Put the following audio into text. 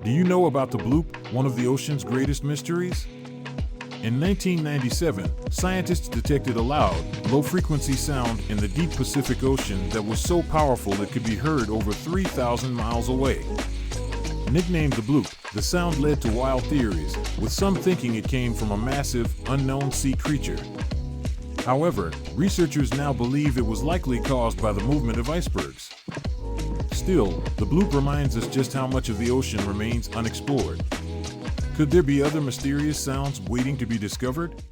Do you know about the bloop, one of the ocean's greatest mysteries? In 1997, scientists detected a loud, low-frequency sound in the deep Pacific Ocean that was so powerful it could be heard over 3,000 miles away. Nicknamed the bloop, the sound led to wild theories, with some thinking it came from a massive, unknown sea creature. However, researchers now believe it was likely caused by the movement of icebergs. Still, the bloop reminds us just how much of the ocean remains unexplored. Could there be other mysterious sounds waiting to be discovered?